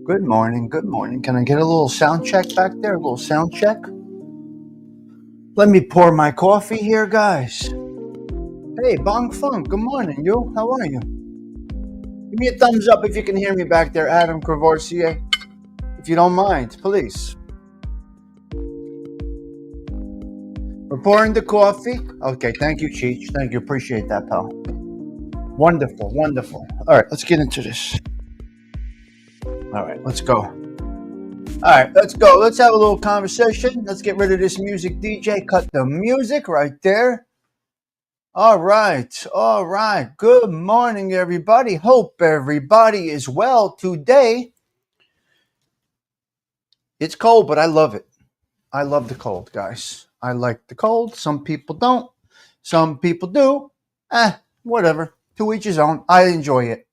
Good morning, good morning. Can I get a little sound check back there? A little sound check? Let me pour my coffee here, guys. Hey, Bong Funk, good morning, you. How are you? Give me a thumbs up if you can hear me back there, Adam Courvoisier. If you don't mind, please. We're pouring the coffee. Okay, thank you, Cheech. Thank you. Appreciate that, pal. Wonderful, wonderful. All right, let's get into this. All right, let's go. All right, let's go. Let's have a little conversation. Let's get rid of this music, DJ. Cut the music right there. All right, all right. Good morning, everybody. Hope everybody is well today. It's cold, but I love it. I love the cold, guys. I like the cold. Some people don't. Some people do. Whatever. To each his own. I enjoy it.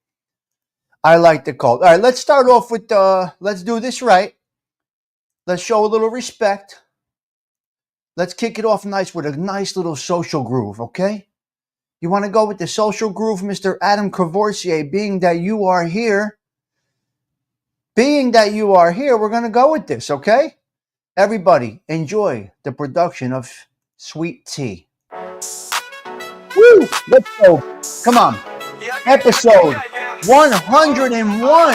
I like the cold. All right, let's start off with, let's do this right. Let's show a little respect. Let's kick it off nice with a nice little social groove, okay? You want to go with the social groove, Mr. Adam Courvoisier, being that you are here? Being that you are here, we're going to go with this, okay? Everybody, enjoy the production of Sweet Tea. Woo! Let's go. Come on. Episode 101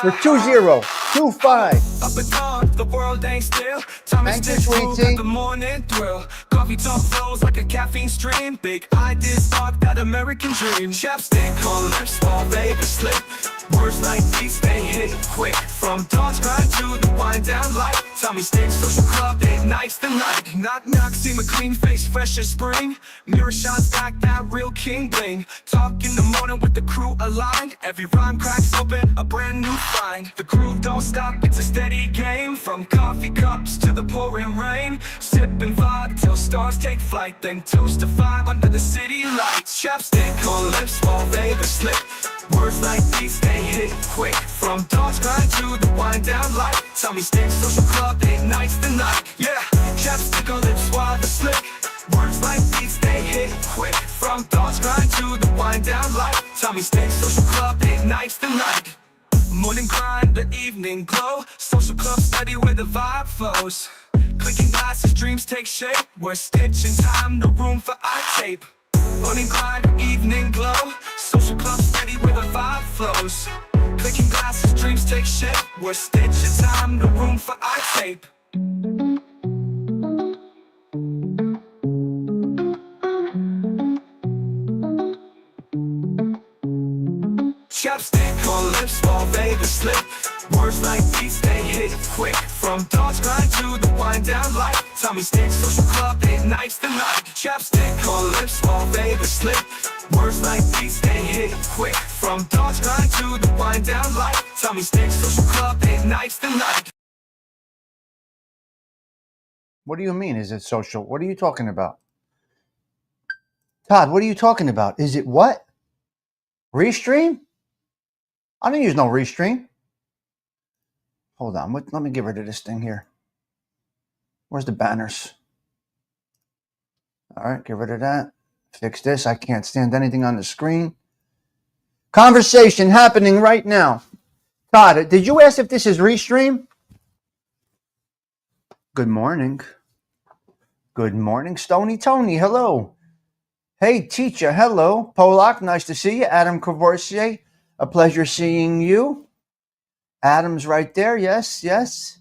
for 2025. Up and down, the world ain't still. Time is still the morning thrill. Coffee talk flows like a caffeine stream. Big ideas spark that American dream. Chapstick on lips, all baby slip. Words like these, they hit quick. From dawn's grind to the wind down light. Tommy Sticks, social club, they nights the night. Knock knock, see my clean face, fresh as spring. Mirror shots back, that real king bling. Talk in the morning with the crew aligned. Every rhyme cracks open, a brand new find. The crew don't stop, it's a steady game. From coffee cups to the pouring rain. Sip and vibe till stars take flight. Then toast to five under the city lights. Chapstick on lips, all baby slip. Words like these, they hit quick. From dawn's grind to the wind down light. Tommy Sticks, social club, they nights the night. Yeah, chapstick on lips while the slick. Words like these, they hit quick. From thoughts grind to the wind down light. Tommy Sticks Social Club ignites the night. Morning grind, the evening glow. Social club steady where the vibe flows. Clicking glasses, dreams take shape. We're stitching time, no room for eye tape. Morning grind, evening glow. Social club steady where the vibe flows. Clicking glasses, dreams take shape. We're stitching time, no room for eye tape. Chapstick on lips while Vegas slip. Words like beats, they hit quick. From thoughts grind to the wind down light. Tommy Sticks Social Club ignites the night. Chapstick on lips while Vegas slip. Words like beats, they hit quick. From thoughts grind to the wind down light. Tommy Sticks Social Club ignites the night. What do you mean? Is it social? What are you talking about? Todd, what are you talking about? Is it what? Restream? I don't use no Restream. Hold on. Let me get rid of this thing here. Where's the banners? All right, get rid of that. Fix this. I can't stand anything on the screen. Conversation happening right now. Todd, did you ask if this is Restream? Good morning. Good morning, Stony Tony. Hello. Hey, teacher. Hello. Polak, nice to see you. Adam Cavorcier, a pleasure seeing you. Adam's right there. Yes, yes.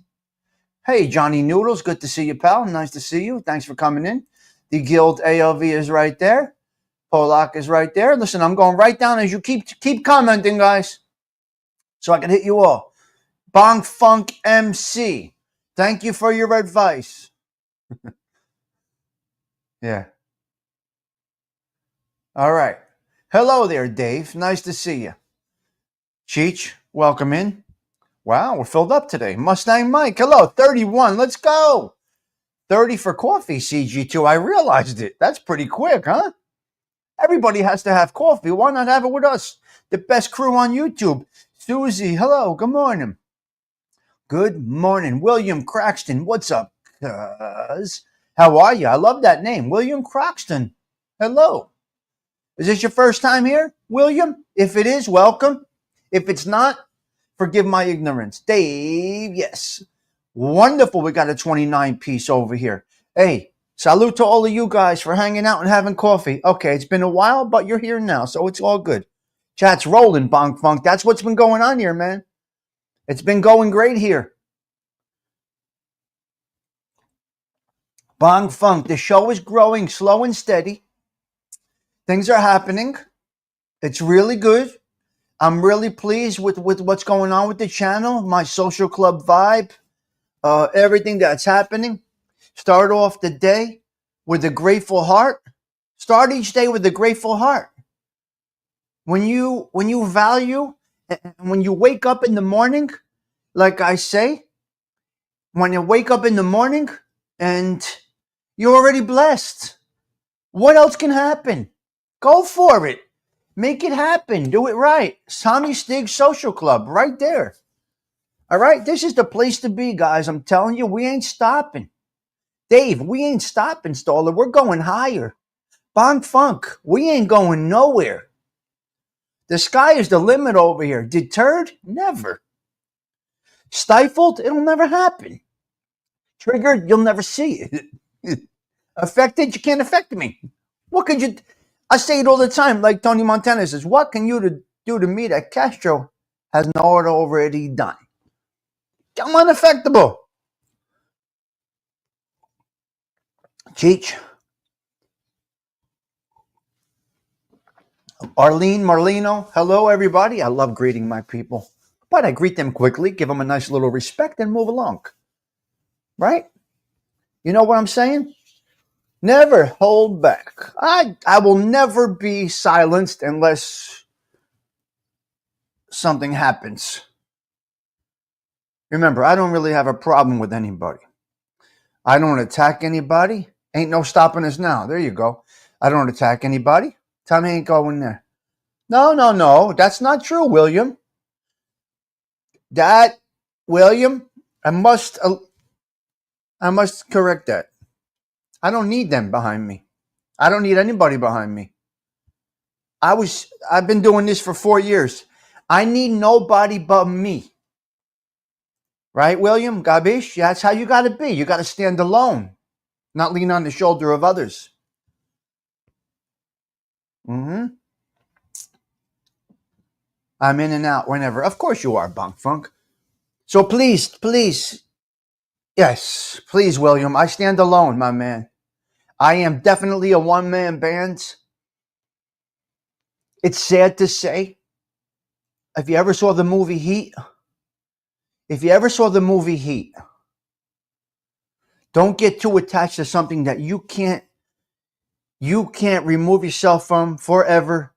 Hey, Johnny Noodles. Good to see you, pal. Nice to see you. Thanks for coming in. The Guild ALV is right there. Polak is right there. Listen, I'm going right down as you keep commenting, guys, so I can hit you all. Bong Funk MC. Thank you for your advice. Yeah. All right. Hello there, Dave. Nice to see you. Cheech, welcome in. Wow, we're filled up today. Mustang Mike, hello. 31, let's go. 30 for coffee, CG2. I realized it. That's pretty quick, huh? Everybody has to have coffee. Why not have it with us? The best crew on YouTube. Susie, hello. Good morning. Good morning. William Craxton, what's up, cuz? How are you? I love that name. William Croxton. Hello. Is this your first time here, William? If it is, welcome. If it's not, forgive my ignorance. Dave, yes. Wonderful. We got a 29 piece over here. Hey, salute to all of you guys for hanging out and having coffee. Okay, it's been a while, but you're here now, so it's all good. Chat's rolling, Bonk Funk. That's what's been going on here, man. It's been going great here. Bong Funk, the show is growing slow and steady. Things are happening. It's really good. I'm really pleased with what's going on with the channel, my social club vibe, everything that's happening. Start off the day with a grateful heart. Start each day with a grateful heart. When you value, and when you wake up in the morning, like I say, when you wake up in the morning and you're already blessed, what else can happen? Go for it. Make it happen. Do it right. Tommy Stiggs Social Club, right there. All right? This is the place to be, guys. I'm telling you, we ain't stopping. Dave, we ain't stopping, Stoller. We're going higher. Bonk Funk, we ain't going nowhere. The sky is the limit over here. Deterred? Never. Stifled? It'll never happen. Triggered? You'll never see it. Affected? You can't affect me. What could you... I say it all the time, like Tony Montana says, what can you do to me that Castro has not already done? I'm unaffectable. Cheech. Arlene Marlino, hello everybody. I love greeting my people, but I greet them quickly, give them a nice little respect, and move along. Right? You know what I'm saying? Never hold back. I will never be silenced unless something happens. Remember, I don't really have a problem with anybody. I don't attack anybody. Ain't no stopping us now. There you go. I don't attack anybody. Tommy ain't going there. No. That's not true, William. William, I must correct that. I don't need them behind me. I don't need anybody behind me. I've been doing this for 4 years. I need nobody but me. Right, William? Gabish? That's how you got to be. You got to stand alone, not lean on the shoulder of others. I'm in and out whenever. Of course you are, Bunk Funk. So please, yes, please, William. I stand alone, my man. I am definitely a one-man band. It's sad to say. If you ever saw the movie Heat, don't get too attached to something that you can't remove yourself from forever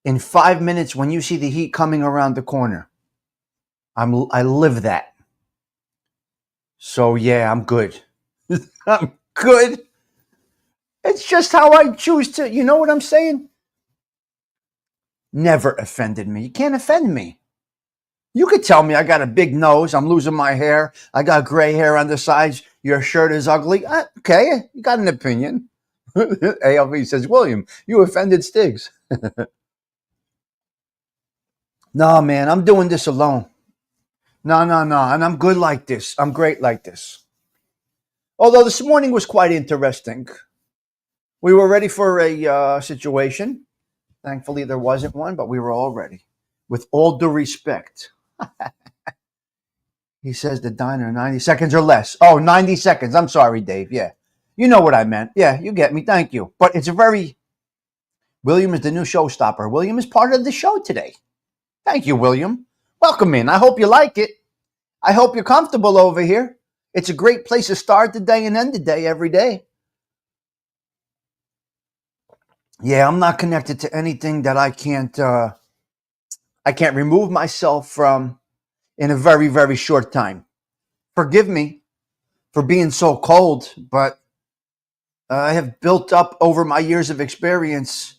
in 5 minutes when you see the heat coming around the corner. I live that. So yeah, I'm good. I'm good. It's just how I choose to, you know what I'm saying? Never offended me. You can't offend me. You could tell me I got a big nose, I'm losing my hair, I got gray hair on the sides, your shirt is ugly. Okay, you got an opinion. ALV says, William, you offended Stiggs. No, man, I'm doing this alone. No. And I'm good like this. I'm great like this. Although this morning was quite interesting. We were ready for a situation. Thankfully, there wasn't one, but we were all ready. With all due respect. He says the diner 90 seconds or less. Oh, 90 seconds. I'm sorry, Dave. Yeah. You know what I meant. Yeah, you get me. Thank you. But it's a very... William is the new showstopper. William is part of the show today. Thank you, William. Welcome in. I hope you like it. I hope you're comfortable over here. It's a great place to start the day and end the day every day. Yeah, I'm not connected to anything that I can't remove myself from in a very, very short time. Forgive me for being so cold, but I have built up over my years of experience.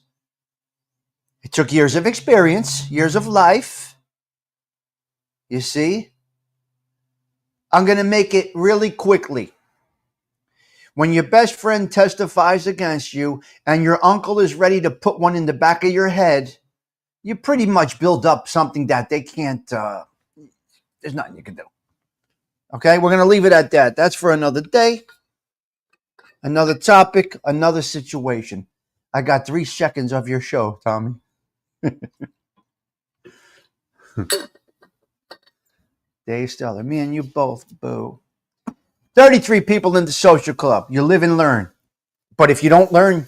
It took years of experience, years of life. You see? I'm going to make it really quickly. When your best friend testifies against you and your uncle is ready to put one in the back of your head, you pretty much build up something that they can't, there's nothing you can do. Okay, we're going to leave it at that. That's for another day, another topic, another situation. I got 3 seconds of your show, Tommy. Dave Stellar, me and you both, boo. 33 people in the social club. You live and learn. But if you don't learn,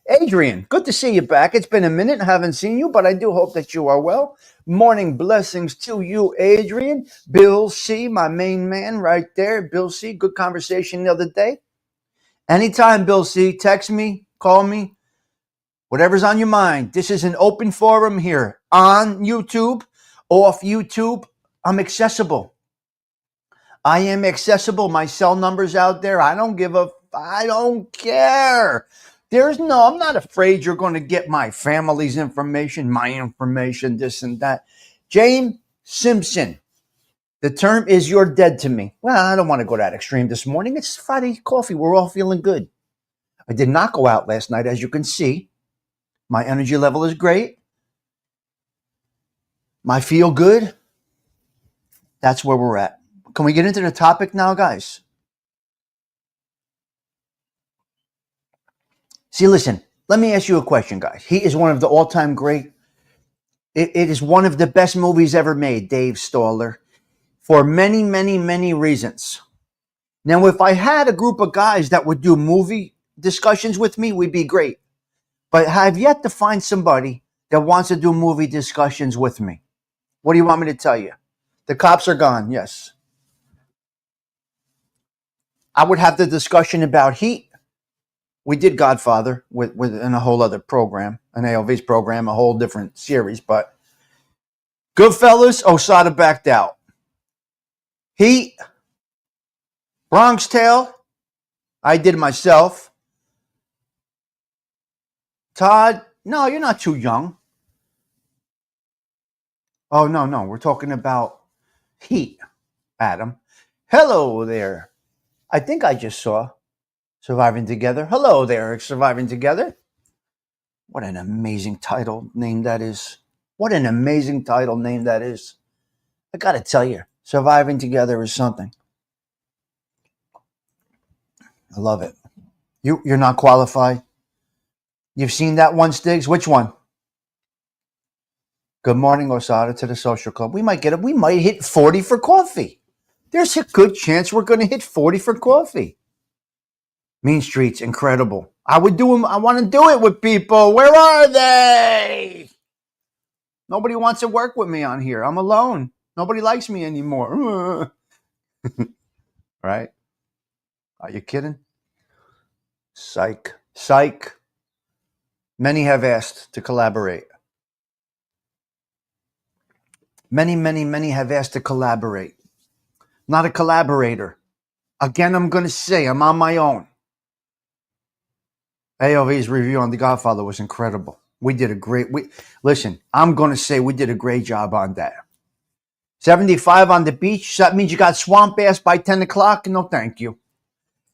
Adrian, good to see you back. It's been a minute. I haven't seen you, but I do hope that you are well. Morning blessings to you, Adrian. Bill C., my main man right there. Bill C., good conversation the other day. Anytime, Bill C., text me, call me, whatever's on your mind. This is an open forum here on YouTube, off YouTube. I'm accessible. I am accessible. My cell number's out there. I don't care. I'm not afraid you're going to get my family's information, my information, this and that. James Simpson. The term is you're dead to me. Well, I don't want to go that extreme this morning. It's Friday coffee. We're all feeling good. I did not go out last night, as you can see. My energy level is great. My feel good. That's where we're at. Can we get into the topic now, guys? See, listen, let me ask you a question, guys. He is one of the all-time great. It is one of the best movies ever made, Dave Stoller, for many, many, many reasons. Now, if I had a group of guys that would do movie discussions with me, we'd be great. But I've yet to find somebody that wants to do movie discussions with me. What do you want me to tell you? The cops are gone, yes. I would have the discussion about Heat. We did Godfather in a whole other program, an ALV's program, a whole different series. But Goodfellas, Osada backed out. Heat, Bronx Tale, I did myself. Todd, no, you're not too young. Oh, no, we're talking about Heat, Adam. Hello there. I think I just saw Surviving Together. Hello there, Surviving Together. What an amazing title name that is. What an amazing title name that is. I got to tell you, Surviving Together is something. I love it. You're not qualified. You've seen that one, Stiggs? Which one? Good morning, Osada, to the social club. We might hit 40 for coffee. There's a good chance we're going to hit 40 for coffee. Mean Streets, incredible. I want to do it with people. Where are they? Nobody wants to work with me on here. I'm alone. Nobody likes me anymore. Right? Are you kidding? Psych. Many have asked to collaborate. Many have asked to collaborate. Not a collaborator. Again, I'm going to say I'm on my own. AOV's review on The Godfather was incredible. We did a great... Listen, I'm going to say we did a great job on that. 75 on the beach. So that means you got swamp ass by 10 o'clock? No, thank you.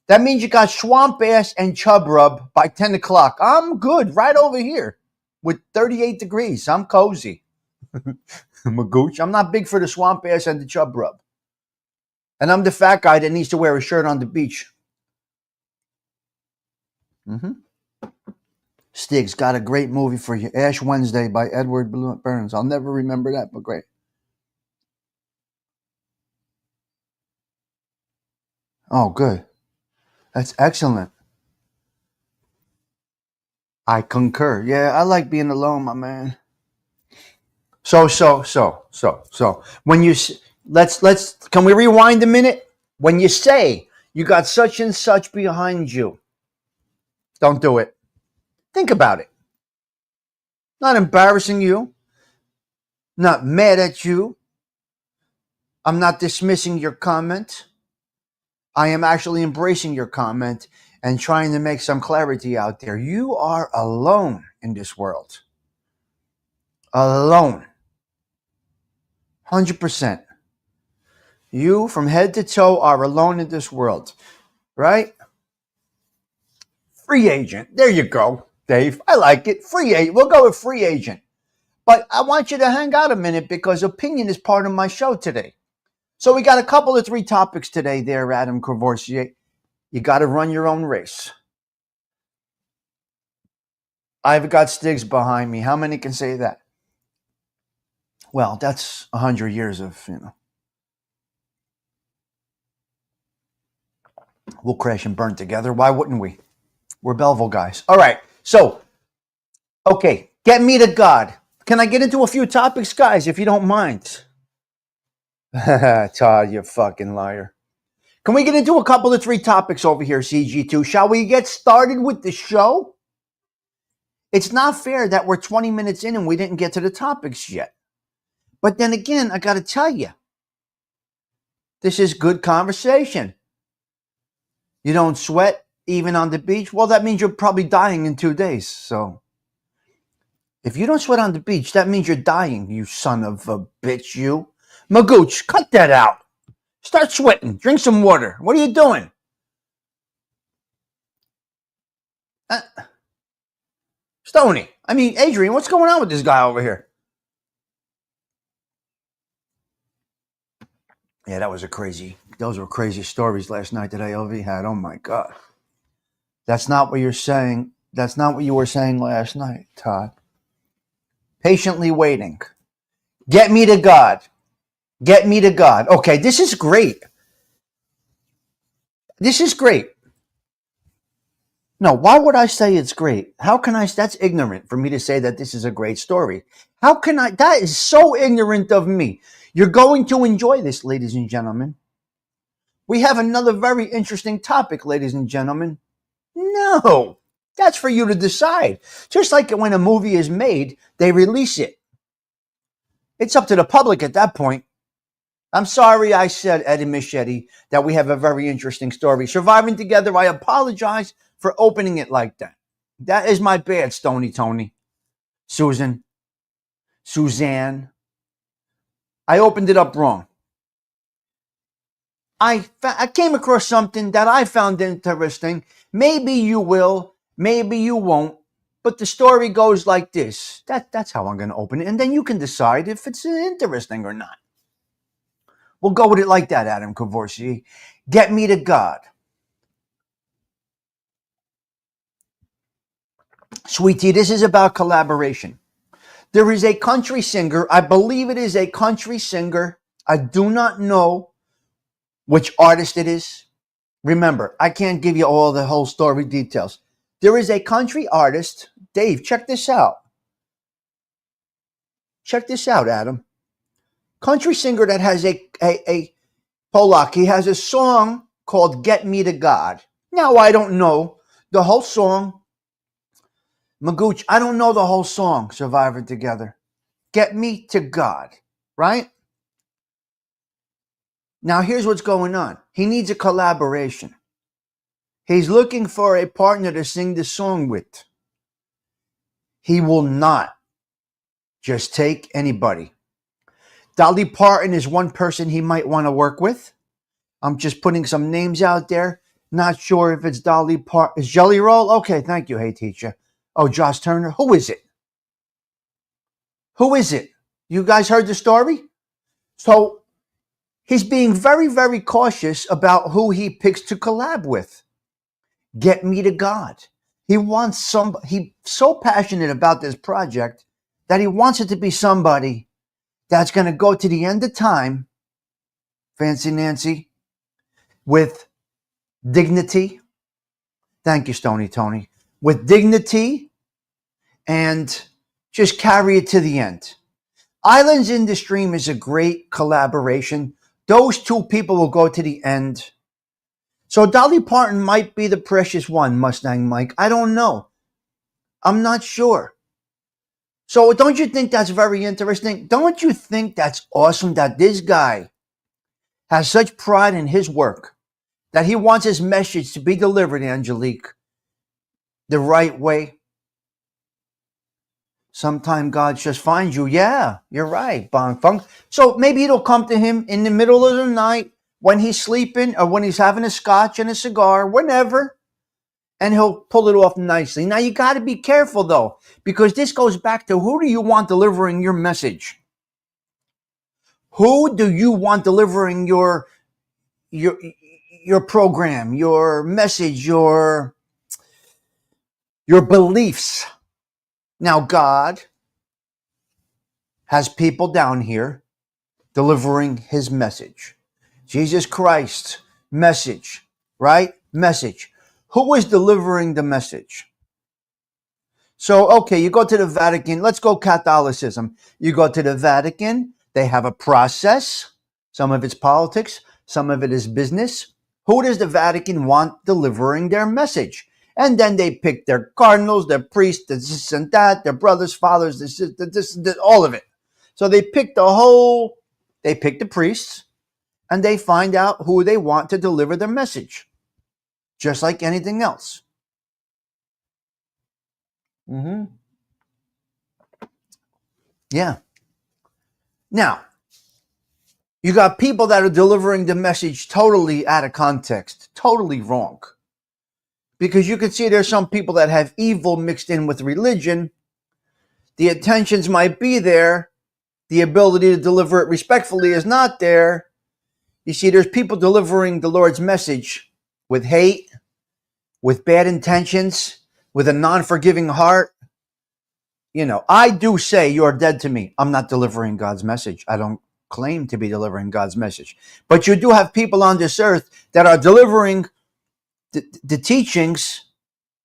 That means you got swamp ass and chub rub by 10 o'clock. I'm good right over here with 38 degrees. I'm cozy. Magooch. I'm not big for the swamp ass and the chub rub. And I'm the fat guy that needs to wear a shirt on the beach. Stiggs got a great movie for you. Ash Wednesday by Edward Burns. I'll never remember that, but great. Oh, good. That's excellent. I concur. Yeah, I like being alone, my man. So. When you let's can we rewind a minute? When you say you got such and such behind you, don't do it. Think about it. Not embarrassing you. Not mad at you. I'm not dismissing your comment. I am actually embracing your comment and trying to make some clarity out there. You are alone in this world. Alone. 100%. You, from head to toe, are alone in this world. Right? Free agent. There you go, Dave. I like it. Free agent. We'll go with free agent. But I want you to hang out a minute because opinion is part of my show today. So we got a couple of 3 topics today there, Adam Courvoisier. You got to run your own race. I've got Stiggs behind me. How many can say that? Well, that's 100 years of, We'll crash and burn together. Why wouldn't we? We're Belleville guys. All right. So, okay. Get me to God. Can I get into a few topics, guys, if you don't mind? Todd, you fucking liar. Can we get into a couple of 3 topics over here, CG2? Shall we get started with the show? It's not fair that we're 20 minutes in and we didn't get to the topics yet. But then again, I got to tell you, this is good conversation. You don't sweat even on the beach? Well, that means you're probably dying in 2 days. So if you don't sweat on the beach, that means you're dying, you son of a bitch, you. Magooch, cut that out. Start sweating. Drink some water. What are you doing? Stoney. I mean, Adrian, what's going on with this guy over here? Yeah, those were crazy stories last night that ALV had. Oh my God. That's not what you're saying. That's not what you were saying last night, Todd. Patiently waiting. Get me to God. Get me to God. Okay, this is great. This is great. No, why would I say it's great? That's ignorant for me to say that this is a great story. That is so ignorant of me. You're going to enjoy this, ladies and gentlemen. We have another very interesting topic, ladies and gentlemen. No, that's for you to decide. Just like when a movie is made, they release it. It's up to the public at that point. I'm sorry I said, Eddie Michetti, that we have a very interesting story. Surviving Together, I apologize for opening it like that. That is my bad, Stony Tony. Suzanne. I opened it up wrong. I came across something that I found interesting. Maybe you will, maybe you won't. But the story goes like this. That's how I'm going to open it. And then you can decide if it's interesting or not. We'll go with it like that, Adam Cavoursier. Get me to God. Sweetie, this is about collaboration. There is a country singer. I believe it is a country singer. I do not know which artist it is. Remember, I can't give you all the whole story details. There is a country artist. Dave, check this out. Check this out, Adam. Country singer that has a Polak. He has a song called Get Me to God. Now, I don't know the whole song. Magooch, I don't know the whole song, Survivor Together. Get Me to God, right? Now, here's what's going on. He needs a collaboration. He's looking for a partner to sing the song with. He will not just take anybody. Dolly Parton is one person he might want to work with. I'm just putting some names out there. Not sure if it's Dolly Parton. Is Jelly Roll? Okay, thank you, hey teacher. Oh, Josh Turner. Who is it? Who is it? You guys heard the story? So he's being very, very cautious about who he picks to collab with. Get me to God. He wants he's so passionate about this project that he wants it to be somebody that's going to go to the end of time, Fancy Nancy, with dignity. Thank you, Stony Tony. With dignity and just carry it to the end. Islands in the Stream is a great collaboration. Those two people will go to the end. So Dolly Parton might be the precious one, Mustang Mike. I don't know. I'm not sure. So don't you think that's very interesting? Don't you think that's awesome that this guy has such pride in his work that he wants his message to be delivered, Angelique, the right way? Sometime God just finds you. Yeah, you're right, Bong Funk. So maybe it'll come to him in the middle of the night when he's sleeping or when he's having a scotch and a cigar, whenever, and he'll pull it off nicely. Now, you got to be careful, though, because this goes back to who do you want delivering your message? Who do you want delivering your program, your message, your beliefs? Now, God has people down here delivering his message. Jesus Christ, message, right? Message. Who is delivering the message? So, okay, you go to the Vatican. Let's go Catholicism. You go to the Vatican. They have a process. Some of it's politics. Some of it is business. Who does the Vatican want delivering their message? And then they pick their cardinals, their priests, this and that, their brothers, fathers, this, all of it. So they pick the priests, and they find out who they want to deliver their message, just like anything else. Yeah. Now, you got people that are delivering the message totally out of context, totally wrong. Because you can see there's some people that have evil mixed in with religion. The intentions might be there. The ability to deliver it respectfully is not there. You see, there's people delivering the Lord's message with hate, with bad intentions, with a non-forgiving heart. You know, I do say you're dead to me. I'm not delivering God's message. I don't claim to be delivering God's message. But you do have people on this earth that are delivering the teachings,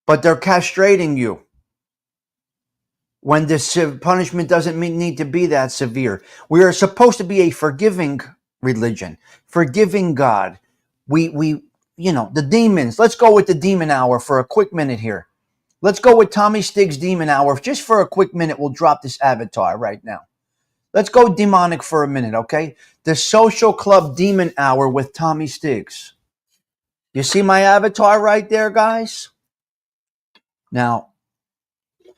but they're castrating you when the punishment doesn't need to be that severe. We are supposed to be a forgiving religion, forgiving God. We the demons. Let's go with the demon hour for a quick minute here. Let's go with Tommy Stig's demon hour. Just for a quick minute, we'll drop this avatar right now. Let's go demonic for a minute, okay? The Social Club Demon Hour with Tommy Stiggs. You see my avatar right there, guys? Now,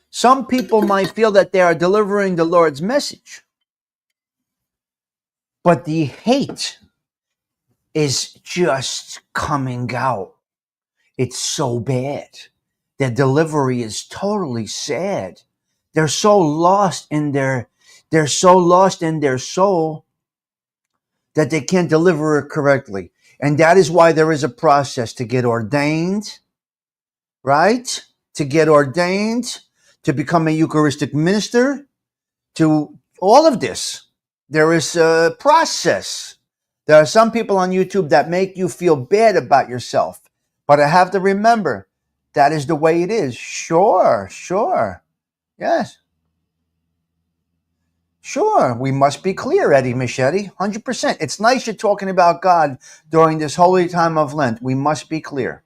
some people might feel that they are delivering the Lord's message, but the hate is just coming out. It's so bad. Their delivery is totally sad. They're so lost in they're so lost in their soul that they can't deliver it correctly. And that is why there is a process to get ordained, right? To get ordained, to become a Eucharistic minister, to all of this. There is a process. There are some people on YouTube that make you feel bad about yourself. But I have to remember, that is the way it is. Sure. Yes. Sure, we must be clear, Eddie Michetti, 100%. It's nice you're talking about God during this holy time of Lent. We must be clear.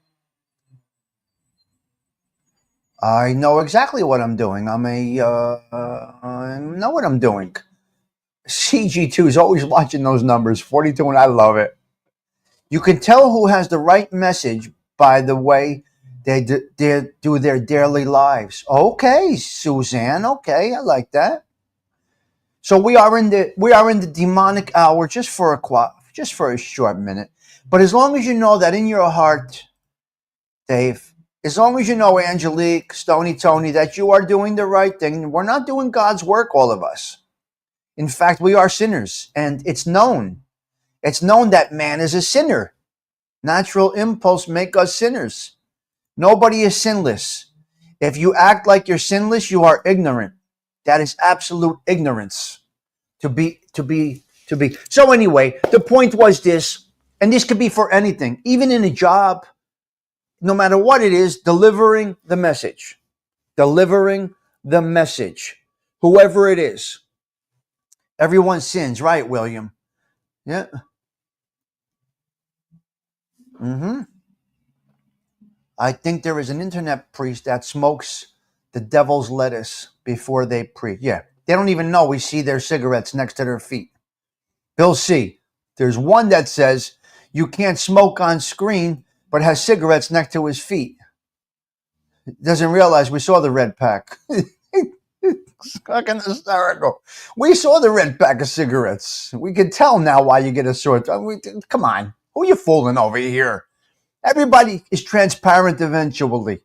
I know exactly what I'm doing. I know what I'm doing. CG2 is always watching those numbers, 42, and I love it. You can tell who has the right message by the way they do their daily lives. Okay, Suzanne. Okay, I like that. So we are in the demonic hour just for a short minute. But as long as you know that in your heart, Dave, as long as you know, Angelique, Stony Tony, that you are doing the right thing, we're not doing God's work, all of us. In fact, we are sinners, and it's known. It's known that man is a sinner. Natural impulse make us sinners. Nobody is sinless. If you act like you're sinless, you are ignorant. That is absolute ignorance. To be. So anyway, the point was this, and this could be for anything, even in a job, no matter what it is, delivering the message, whoever it is. Everyone sins, right, William? Yeah. I think there is an internet priest that smokes the devil's lettuce before they preach. Yeah. They don't even know we see their cigarettes next to their feet. Bill C. There's one that says you can't smoke on screen, but has cigarettes next to his feet. Doesn't realize we saw the red pack. It's fucking hysterical. We saw the red pack of cigarettes. We can tell now why you get a sore throat. Come on. Who are you fooling over here? Everybody is transparent eventually.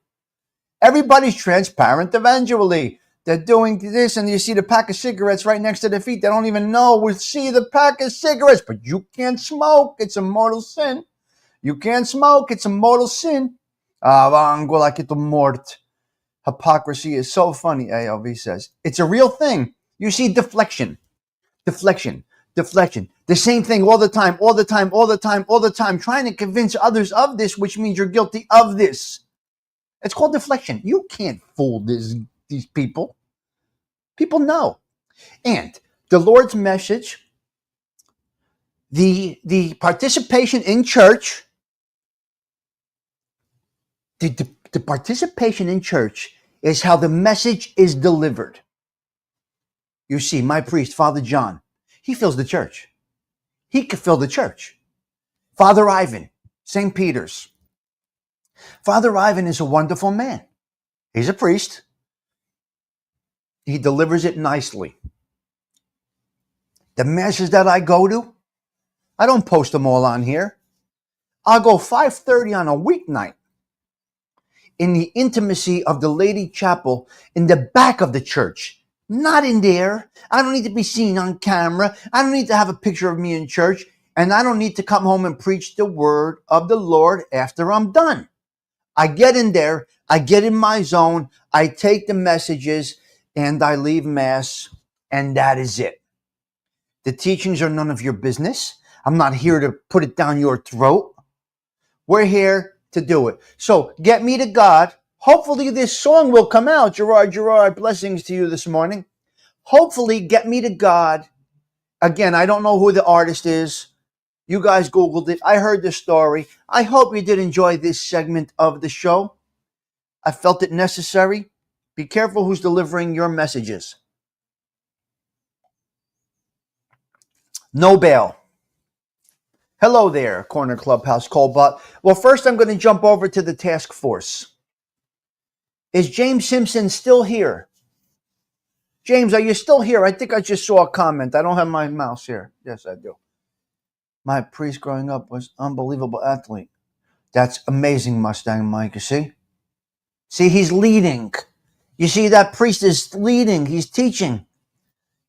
They're doing this, and you see the pack of cigarettes right next to their feet. They don't even know. We see the pack of cigarettes, but you can't smoke. It's a mortal sin. You can't smoke. It's a mortal sin. Hypocrisy is so funny, ALV says. It's a real thing. You see deflection. The same thing all the time, trying to convince others of this, which means you're guilty of this. It's called deflection. You can't fool these people. People know. And the Lord's message, the participation in church, the participation in church is how the message is delivered. You see, my priest, Father John, he fills the church. He could fill the church. Father Ivan, St. Peter's. Father Ivan is a wonderful man. He's a priest. He delivers it nicely. The masses that I go to, I don't post them all on here. I'll go 5:30 on a weeknight in the intimacy of the Lady Chapel in the back of the church. Not in there. I don't need to be seen on camera. I don't need to have a picture of me in church. And I don't need to come home and preach the word of the Lord after I'm done. I get in there. I get in my zone. I take the messages and I leave Mass. And that is it. The teachings are none of your business. I'm not here to put it down your throat. We're here to do it. So get me to God. Hopefully this song will come out. Gerard, blessings to you this morning. Hopefully get me to God. Again, I don't know who the artist is. You guys Googled it. I heard the story. I hope you did enjoy this segment of the show. I felt it necessary. Be careful who's delivering your messages. No bail. Hello there, Corner Clubhouse Colbot. Well, first I'm going to jump over to the task force. Is James Simpson still here? James, are you still here? I think I just saw a comment. I don't have my mouse here. Yes, I do. My priest growing up was an unbelievable athlete. That's amazing, Mustang Mike, you see? See, he's leading. You see, that priest is leading. He's teaching.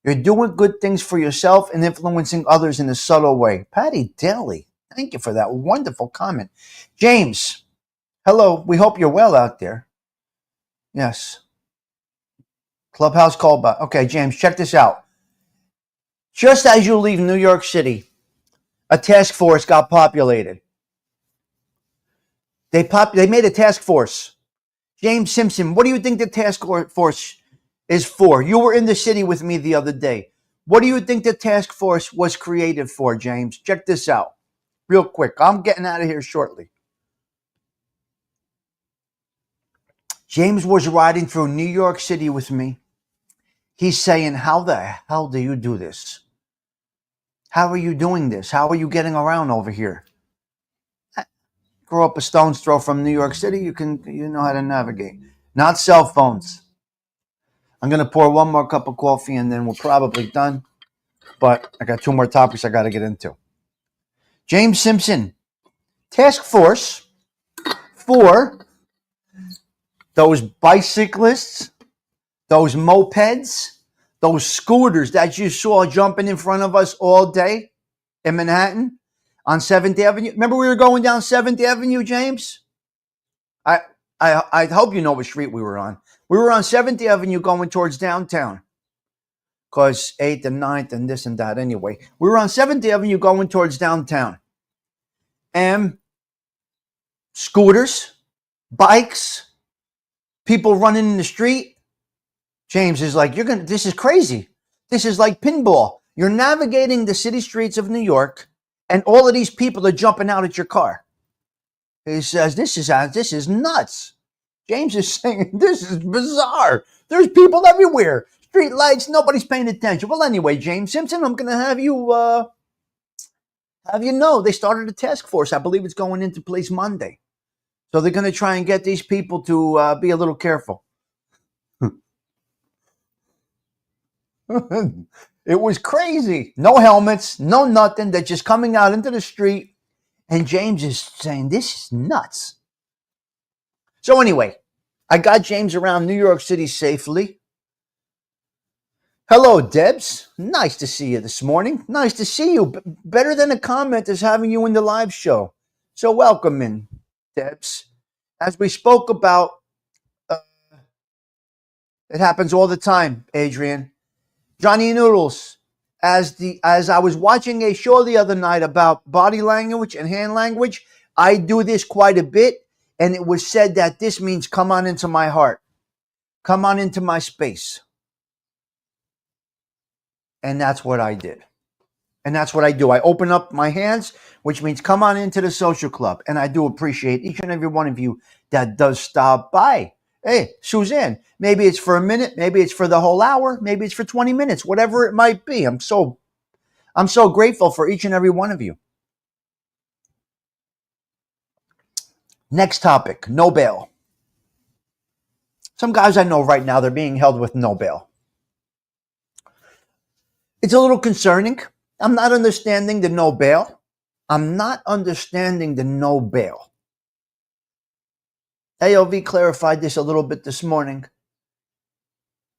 You're doing good things for yourself and influencing others in a subtle way. Patty Daly, thank you for that wonderful comment. James, hello. We hope you're well out there. Yes. Clubhouse callback. Okay, James, check this out. Just as you leave New York City, a task force got populated. They made a task force. James Simpson, what do you think the task force is for? You were in the city with me the other day. What do you think the task force was created for, James? Check this out real quick. I'm getting out of here shortly. James was riding through New York City with me. He's saying, how the hell do you do this? How are you doing this? How are you getting around over here? Grew up a stone's throw from New York City. You know how to navigate. Not cell phones. I'm going to pour one more cup of coffee and then we're probably done. But I got two more topics I got to get into. James Simpson, task force for those bicyclists, those mopeds, those scooters that you saw jumping in front of us all day in Manhattan on 7th Avenue. Remember we were going down 7th Avenue, James? I hope you know what street we were on. We were on 7th Avenue going towards downtown. Because 8th and 9th and this and that anyway. We were on 7th Avenue going towards downtown. And scooters, bikes, people running in the street. James is like, this is crazy. This is like pinball. You're navigating the city streets of New York and all of these people are jumping out at your car. He says, this is nuts. James is saying, this is bizarre. There's people everywhere. Street lights, nobody's paying attention. Well, anyway, James Simpson, I'm going to have you know, they started a task force. I believe it's going into place Monday. So they're going to try and get these people to be a little careful. It was crazy. No helmets, no nothing. They're just coming out into the street. And James is saying, this is nuts. So anyway, I got James around New York City safely. Hello, Debs. Nice to see you this morning. Nice to see you. Better than a comment is having you in the live show. So welcome in, Debs. As we spoke about, it happens all the time, Adrian. Johnny Noodles, as I was watching a show the other night about body language and hand language, I do this quite a bit, and it was said that this means come on into my heart. Come on into my space. And that's what I did. And that's what I do. I open up my hands, which means come on into the social club. And I do appreciate each and every one of you that does stop by. Hey, Suzanne, maybe it's for a minute, maybe it's for the whole hour, maybe it's for 20 minutes, whatever it might be. I'm so grateful for each and every one of you. Next topic, no bail. Some guys I know right now, they're being held with no bail. It's a little concerning. I'm not understanding the no bail. AOV clarified this a little bit this morning.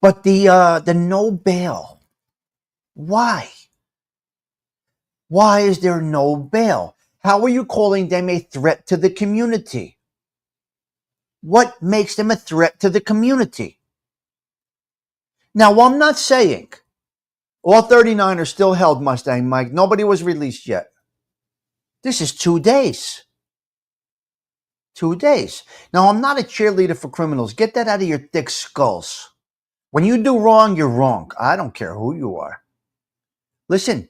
But the no bail, why? Why is there no bail? How are you calling them a threat to the community? What makes them a threat to the community? Now, I'm not saying all 39 are still held, Mustang Mike. Nobody was released yet. This is 2 days. 2 days. Now, I'm not a cheerleader for criminals. Get that out of your thick skulls. When you do wrong, you're wrong. I don't care who you are. Listen,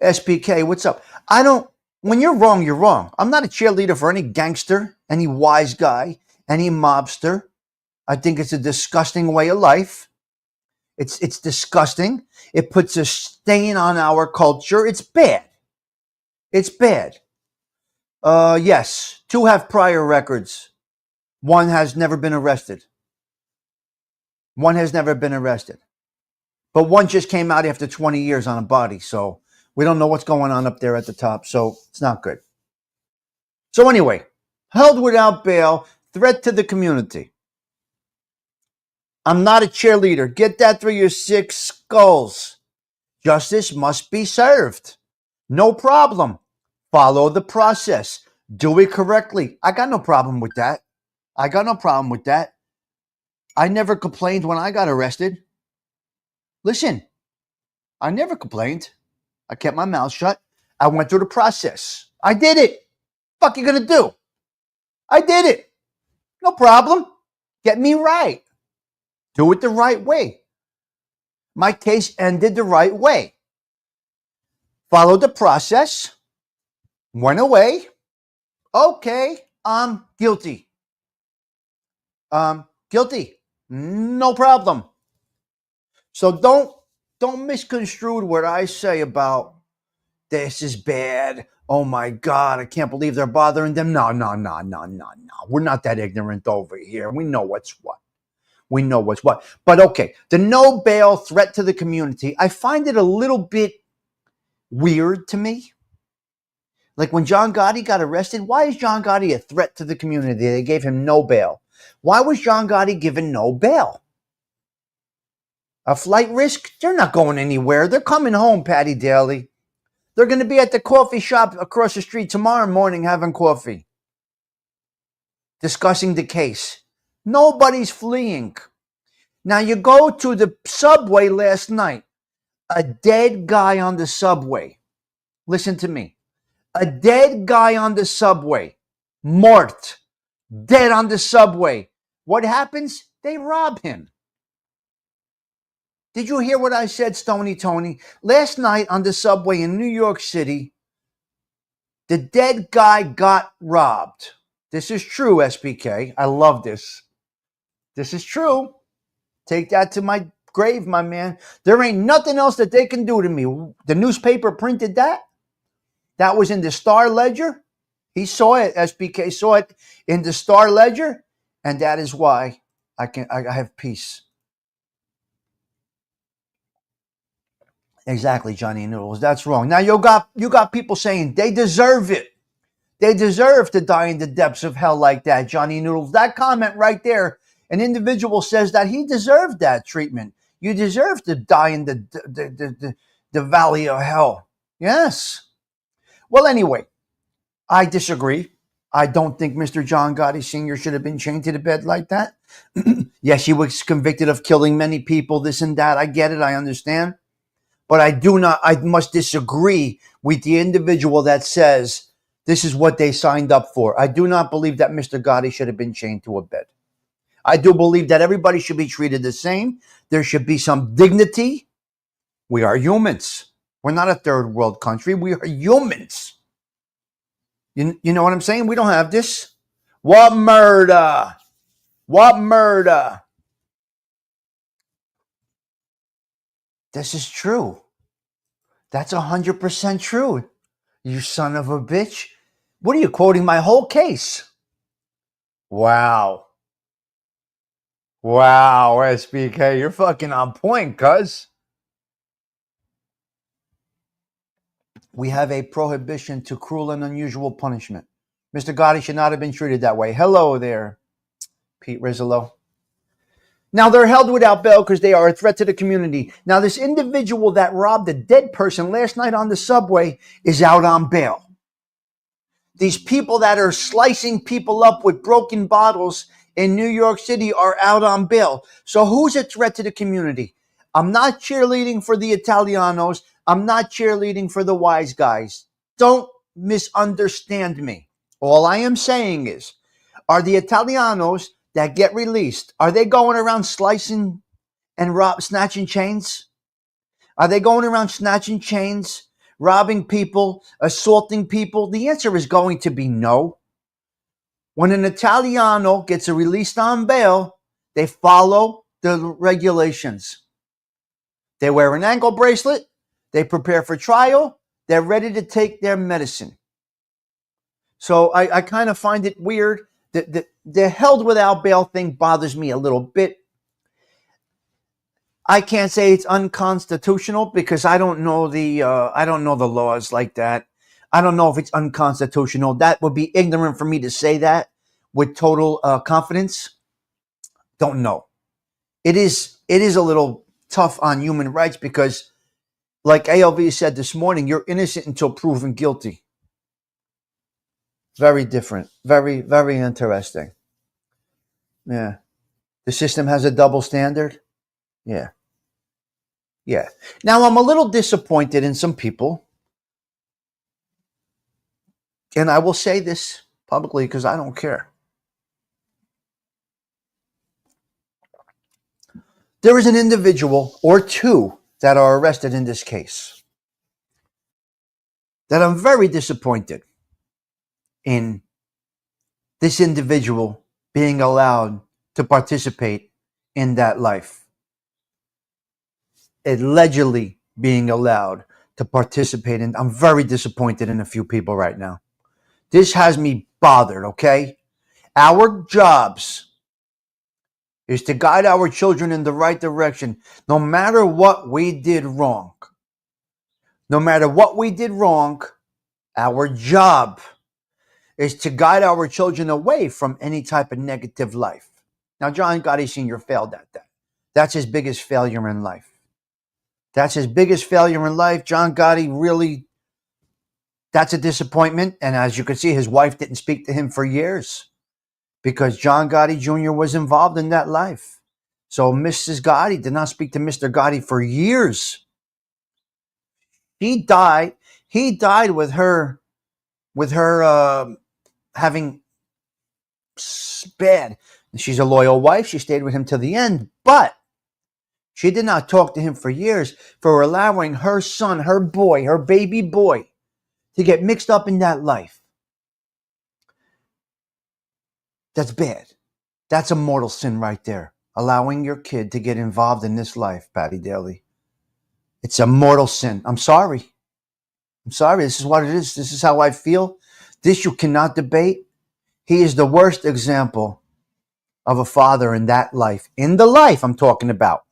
SPK, what's up? When you're wrong, you're wrong. I'm not a cheerleader for any gangster, any wise guy, any mobster. I think it's a disgusting way of life. It's disgusting. It puts a stain on our culture. It's bad. It's bad. Yes, 2 have prior records. 1 has never been arrested. 1 has never been arrested. But 1 just came out after 20 years on a body, so we don't know what's going on up there at the top, so it's not good. So anyway, held without bail, threat to the community. I'm not a cheerleader. Get that through your sick skulls. Justice must be served. No problem. Follow the process. Do it correctly. I got no problem with that. I got no problem with that. I never complained when I got arrested. Listen, I never complained. I kept my mouth shut. I went through the process. I did it. Fuck you gonna do? I did it. No problem. Get me right. Do it the right way. My case ended the right way. Followed the process. Went away. Okay, I'm guilty. Guilty. No problem. So don't misconstrue what I say about this is bad. Oh my God, I can't believe they're bothering them. No. We're not that ignorant over here. We know what's what. We know what's what. But okay, the no bail threat to the community, I find it a little bit weird to me. Like when John Gotti got arrested, why is John Gotti a threat to the community? They gave him no bail. Why was John Gotti given no bail? A flight risk? They're not going anywhere. They're coming home, Patty Daly. They're going to be at the coffee shop across the street tomorrow morning having coffee, discussing the case. Nobody's fleeing. Now you go to the subway last night, a dead guy on the subway. Listen to me. A dead guy on the subway, mort, dead on the subway. What happens? They rob him. Did you hear what I said, Stony Tony? Last night on the subway in New York City, the dead guy got robbed. This is true, SPK. I love this. This is true. Take that to my grave, my man. There ain't nothing else that they can do to me. The newspaper printed that. That was in the Star Ledger. He saw it. SPK saw it in the Star Ledger. And that is why I have peace. Exactly, Johnny Noodles. That's wrong. Now you got people saying they deserve it. They deserve to die in the depths of hell like that, Johnny Noodles. That comment right there, an individual says that he deserved that treatment. You deserve to die in the valley of hell. Yes. Well, anyway, I disagree. I don't think Mr. John Gotti Sr. should have been chained to the bed like that. Yes, he was convicted of killing many people, this and that. I get it. I understand. But I must disagree with the individual that says this is what they signed up for. I do not believe that Mr. Gotti should have been chained to a bed. I do believe that everybody should be treated the same. There should be some dignity. We are humans. We're not a third world country. We are humans. You know what I'm saying? We don't have this. What murder? What murder? This is true. That's 100% true. You son of a bitch. What are you quoting my whole case? Wow. Wow, SBK, you're fucking on point, cuz. We have a prohibition to cruel and unusual punishment. Mr. Gotti should not have been treated that way. Hello there, Pete Rizzolo. Now, they're held without bail because they are a threat to the community. Now, this individual that robbed a dead person last night on the subway is out on bail. These people that are slicing people up with broken bottles in New York City are out on bail. So who's a threat to the community? I'm not cheerleading for the Italianos. I'm not cheerleading for the wise guys. Don't misunderstand me. All I am saying is, are the Italianos that get released, are they going around slicing and snatching chains? Are they going around snatching chains, robbing people, assaulting people? The answer is going to be no. When an Italiano gets released on bail, they follow the regulations. They wear an ankle bracelet. They prepare for trial. They're ready to take their medicine. So I kind of find it weird. The held without bail thing bothers me a little bit. I can't say it's unconstitutional because I don't know the laws like that. I don't know if it's unconstitutional. That would be ignorant for me to say that with total confidence? Don't know. It is a little tough on human rights because, like ALV said this morning, you're innocent until proven guilty. Very different. Very, very interesting. Yeah. The system has a double standard. Yeah. Yeah. Now, I'm a little disappointed in some people. And I will say this publicly because I don't care. There is an individual or two that are arrested in this case that I'm very disappointed in this individual being allowed to participate in that life. Allegedly being allowed to participate in. I'm very disappointed in a few people right now. This has me bothered, okay? Our jobs is to guide our children in the right direction, no matter what we did wrong. No matter what we did wrong, our job is to guide our children away from any type of negative life. Now, John Gotti Sr. failed at that. That's his biggest failure in life. That's his biggest failure in life. John Gotti really, that's a disappointment. And as you can see, his wife didn't speak to him for years because John Gotti Jr. was involved in that life. So Mrs. Gotti did not speak to Mr. Gotti for years. He died with her having bad. She's a loyal wife. She stayed with him till the end, but she did not talk to him for years for allowing her son, her boy, her baby boy, to get mixed up in that life. That's bad. That's a mortal sin right there. Allowing your kid to get involved in this life, Patty Daly. It's a mortal sin. I'm sorry. This is what it is. This is how I feel. This you cannot debate. He is the worst example of a father in that life. In the life I'm talking about.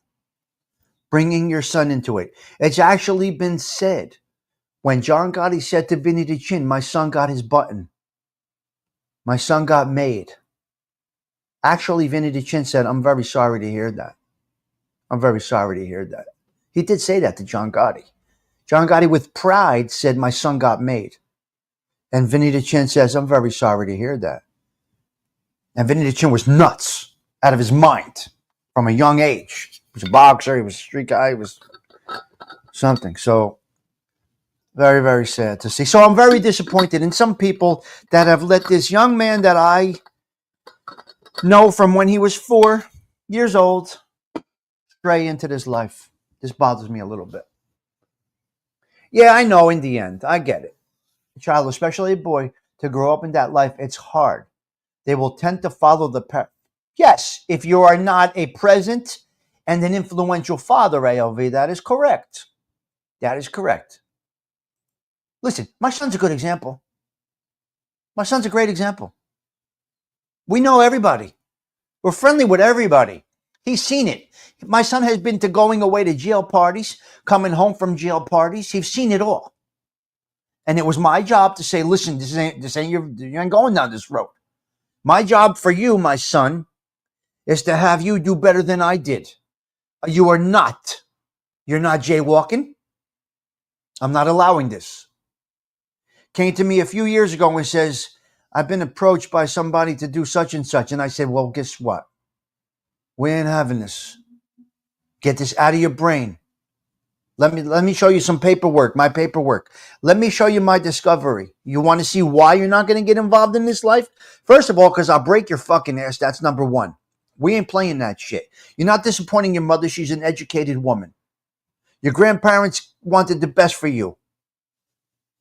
Bringing your son into it. It's actually been said. When John Gotti said to Vinny DeChin, my son got his button. My son got made. Actually, Vinny DeChin said, I'm very sorry to hear that. I'm very sorry to hear that. He did say that to John Gotti. John Gotti, with pride, said, my son got made. And Vinny DeChin says, I'm very sorry to hear that. And Vinny DeChin was nuts, out of his mind, from a young age. He was a boxer, he was a street guy, he was something. So, very, very sad to see. So I'm very disappointed in some people that have let this young man that I know from when he was 4 years old stray into this life. This bothers me a little bit. Yeah, I know in the end. I get it. A child, especially a boy, to grow up in that life, it's hard. They will tend to follow the parent. Yes, if you are not a present and an influential father, ALV, that is correct. That is correct. Listen, my son's a good example. My son's a great example. We know everybody. We're friendly with everybody. He's seen it. My son has been to going away to jail parties, coming home from jail parties. He's seen it all. And it was my job to say, listen, this ain't you ain't going down this road. My job for you, my son, is to have you do better than I did. You are not. You're not jaywalking. I'm not allowing this. Came to me a few years ago and says, I've been approached by somebody to do such and such. And I said, well, guess what? We ain't having this. Get this out of your brain. Let me show you some paperwork, my paperwork. Let me show you my discovery. You want to see why you're not going to get involved in this life? First of all, because I'll break your fucking ass. That's number one. We ain't playing that shit. You're not disappointing your mother. She's an educated woman. Your grandparents wanted the best for you.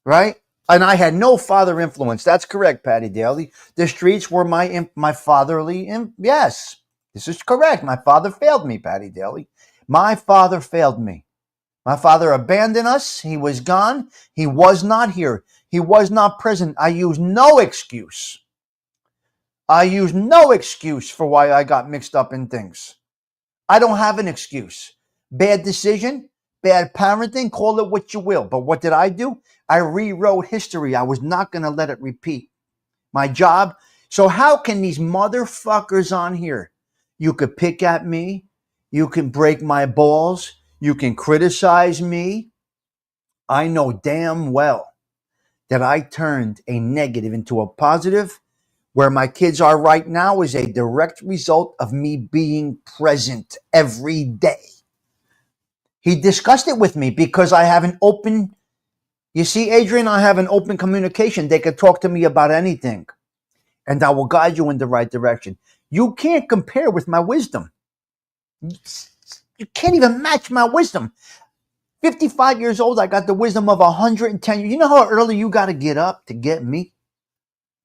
Right? And I had no father influence. That's correct, Patty Daly. The streets were my fatherly. Yes, this is correct. My father failed me, Patty Daly. My father failed me. My father abandoned us. He was gone. He was not here. He was not present. I use no excuse. I use no excuse for why I got mixed up in things. I don't have an excuse. Bad decision, bad parenting, call it what you will. But what did I do? I rewrote history. I was not going to let it repeat. My job So how can these motherfuckers on here, you could pick at me, you can break my balls, you can criticize me. I know damn well that I turned a negative into a positive. Where my kids are right now is a direct result of me being present every day. He discussed it with me because I have an open, you see, Adrian, I have an open communication. They could talk to me about anything and I will guide you in the right direction. You can't compare with my wisdom. You can't even match my wisdom. 55 years old, I got the wisdom of 110. You know how early you got to get up to get me?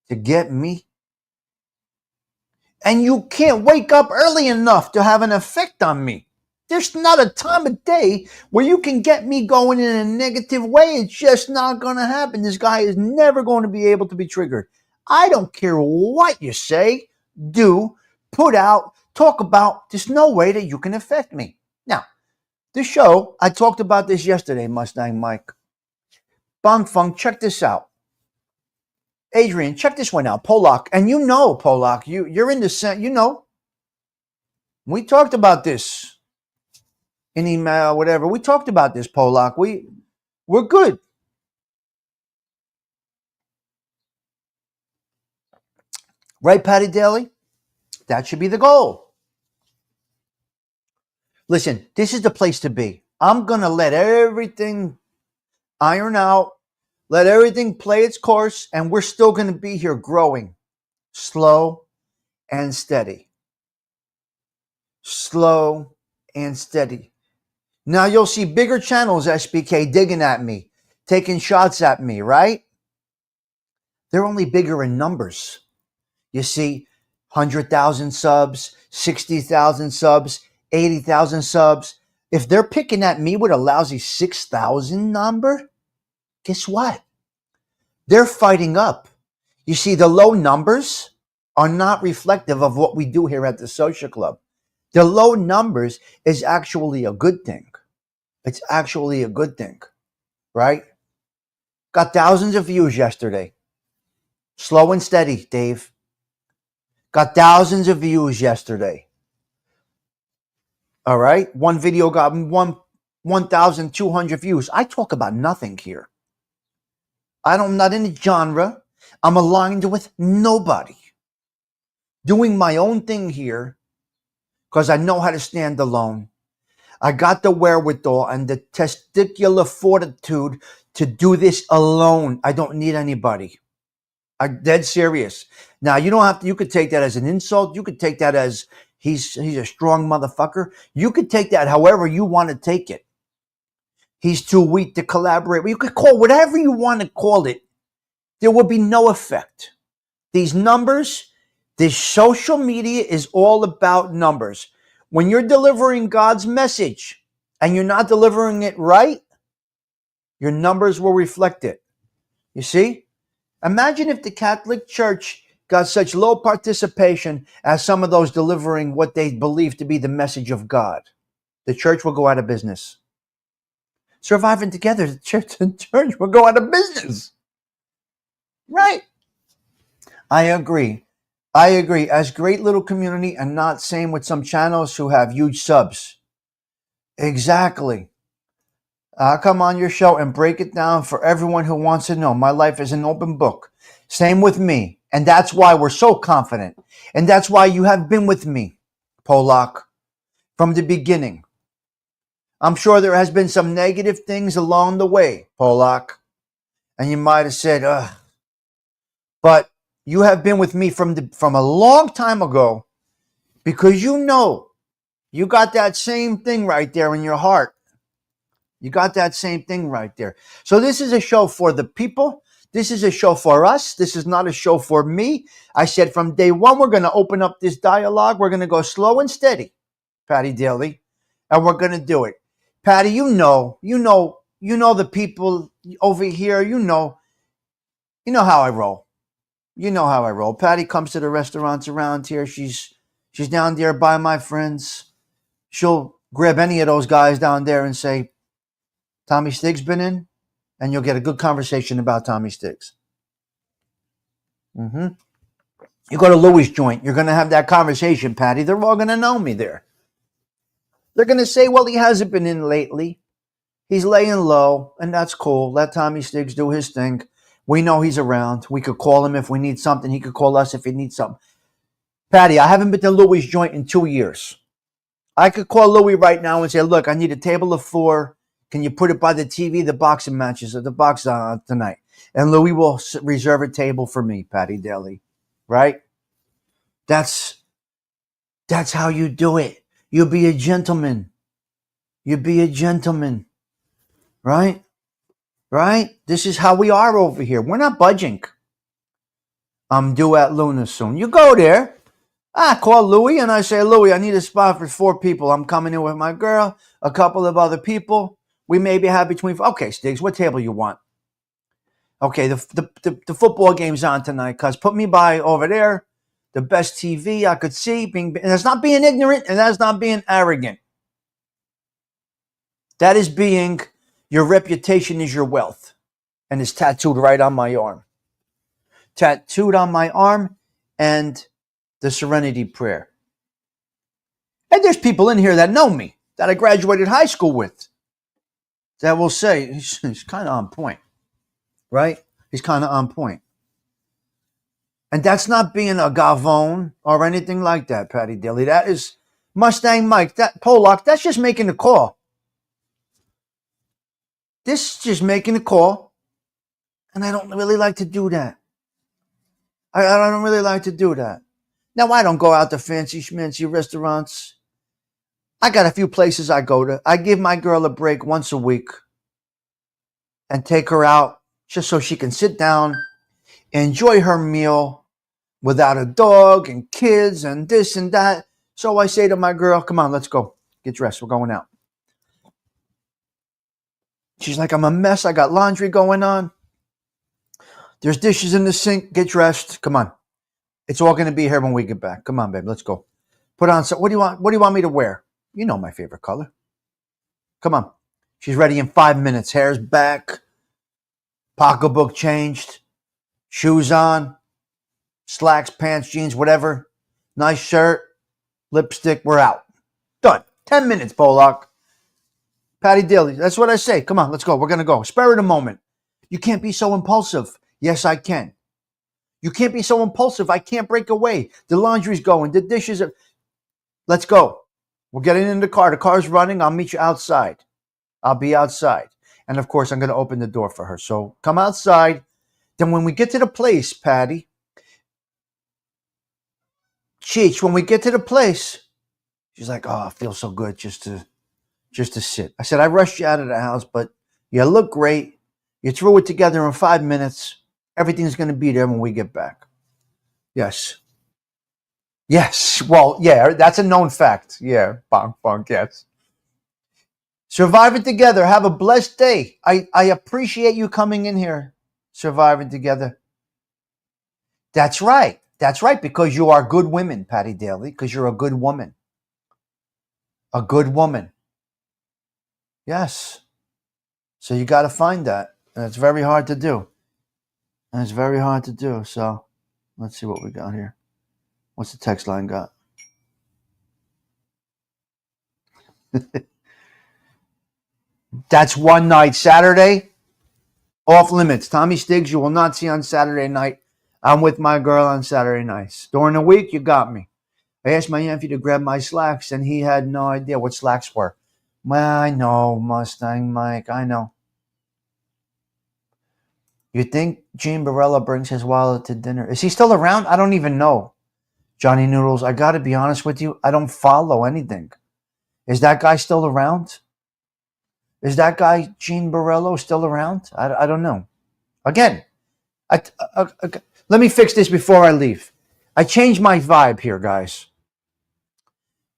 To get me? And you can't wake up early enough to have an effect on me. There's not a time of day where you can get me going in a negative way. It's just not going to happen. This guy is never going to be able to be triggered. I don't care what you say, do, put out, talk about. There's no way that you can affect me. Now, the show, I talked about this yesterday, Mustang Mike. Bong Fung, check this out. Adrian, check this one out. Polak, and you know, Polak, you're in the scent, you know. We talked about this in email, whatever. We talked about this, Polak. We're good. Right, Patty Daly? That should be the goal. Listen, this is the place to be. I'm going to let everything iron out, let everything play its course, and we're still going to be here growing slow and steady. Slow and steady. Now you'll see bigger channels, SBK, digging at me, taking shots at me, right? They're only bigger in numbers. You see, 100,000 subs, 60,000 subs, 80,000 subs. If they're picking at me with a lousy 6,000 number, guess what? They're fighting up. You see, the low numbers are not reflective of what we do here at the Social Club. The low numbers is actually a good thing. It's actually a good thing, right? Got thousands of views yesterday. Slow and steady, Dave. Got thousands of views yesterday. All right? One video got 1,200 views. I talk about nothing here. I'm not in a genre. I'm aligned with nobody. Doing my own thing here because I know how to stand alone. I got the wherewithal and the testicular fortitude to do this alone. I don't need anybody. I'm dead serious. Now, you don't have to, you could take that as an insult. You could take that as he's a strong motherfucker. You could take that however you want to take it. He's too weak to collaborate. You could call whatever you want to call it. There would be no effect. These numbers, this social media is all about numbers. When you're delivering God's message and you're not delivering it right, your numbers will reflect it. You see? Imagine if the Catholic Church got such low participation as some of those delivering what they believe to be the message of God. The church will go out of business. Surviving Together, the church will go out of business. Right. I agree. As great little community and not same with some channels who have huge subs. Exactly. I'll come on your show and break it down for everyone who wants to know. My life is an open book. Same with me. And that's why we're so confident. And that's why you have been with me, Polak, from the beginning. I'm sure there has been some negative things along the way, Polak. And you might have said, ugh. But you have been with me from a long time ago because you know you got that same thing right there in your heart. You got that same thing right there. So this is a show for the people. This is a show for us. This is not a show for me. I said from day one, we're going to open up this dialogue. We're going to go slow and steady, Patty Daly, and we're going to do it. Patty, you know the people over here. You know how I roll. You know how I roll. Patty comes to the restaurants around here. She's down there by my friends. She'll grab any of those guys down there and say, Tommy Stiggs been in? And you'll get a good conversation about Tommy Stiggs. You go to Louis' joint, you're going to have that conversation, Patty. They're all going to know me there. They're going to say, well, he hasn't been in lately. He's laying low, and that's cool. Let Tommy Stiggs do his thing. We know he's around. We could call him if we need something. He could call us if he needs something. Patty, I haven't been to Louis' joint in 2 years. I could call Louis right now and say, look, I need a table of 4. Can you put it by the TV, the boxing matches, or the box tonight? And Louis will reserve a table for me, Patty Daly. Right? That's how you do it. You be a gentleman. You be a gentleman. Right? Right? This is how we are over here. We're not budging. I'm due at Luna soon. You go there. I call Louis and I say, Louis, I need a spot for 4 people. I'm coming in with my girl, a couple of other people. We maybe have between... Okay, Stiggs, what table you want? Okay, the football game's on tonight, cuz put me by over there. The best TV I could see. And that's not being ignorant, and that's not being arrogant. That is being, your reputation is your wealth. And it's tattooed right on my arm. Tattooed on my arm, and the Serenity Prayer. And there's people in here that know me, that I graduated high school with, that will say, he's kind of on point. Right? He's kind of on point. And that's not being a gavone or anything like that, Patty Daly. That is Mustang Mike, that Pollock, that's just making the call. This is just making the call. And I don't really like to do that. I don't really like to do that. Now, I don't go out to fancy schmancy restaurants. I got a few places I go to. I give my girl a break once a week and take her out just so she can sit down, enjoy her meal without a dog and kids and this and that. So I say to my girl, come on, let's go. Get dressed. We're going out. She's like, I'm a mess. I got laundry going on. There's dishes in the sink. Get dressed. Come on. It's all going to be here when we get back. Come on, babe. Let's go. Put on some. What do you want? What do you want me to wear? You know my favorite color. Come on. She's ready in 5 minutes. Hair's back. Pocketbook changed. Shoes on. Slacks, pants, jeans, whatever. Nice shirt. Lipstick. We're out. Done. 10 minutes, Pollock. Patty Daly. That's what I say. Come on. Let's go. We're going to go. Spur of the moment. You can't be so impulsive. Yes, I can. You can't be so impulsive. I can't break away. The laundry's going. The dishes are... Let's go. We're getting in the car. The car's running. I'll meet you outside. I'll be outside. And, of course, I'm going to open the door for her. So come outside. Then when we get to the place, Patty, Cheech, when we get to the place, she's like, oh, it feels so good just to sit. I said, I rushed you out of the house, but you look great. You threw it together in 5 minutes. Everything's going to be there when we get back. Yes. Yes. Well, yeah, that's a known fact. Yeah, bonk, bonk, yes. Survive it together. Have a blessed day. I appreciate you coming in here. Surviving together. That's right. That's right, because you are good women, Patty Daly, because you're a good woman. A good woman. Yes. So you got to find that. And it's very hard to do. And it's very hard to do. So let's see what we got here. What's the text line got? That's one night. Saturday, off limits. Tommy Stiggs, you will not see on Saturday night. I'm with my girl on Saturday nights. During the week, you got me. I asked my nephew to grab my slacks, and he had no idea what slacks were. Well, I know, Mustang Mike. I know. You think Gene Barella brings his wallet to dinner? Is he still around? I don't even know. Johnny Noodles, I got to be honest with you. I don't follow anything. Is that guy still around? Is that guy, Gene Barello, still around? I don't know. Again, let me fix this before I leave. I changed my vibe here, guys.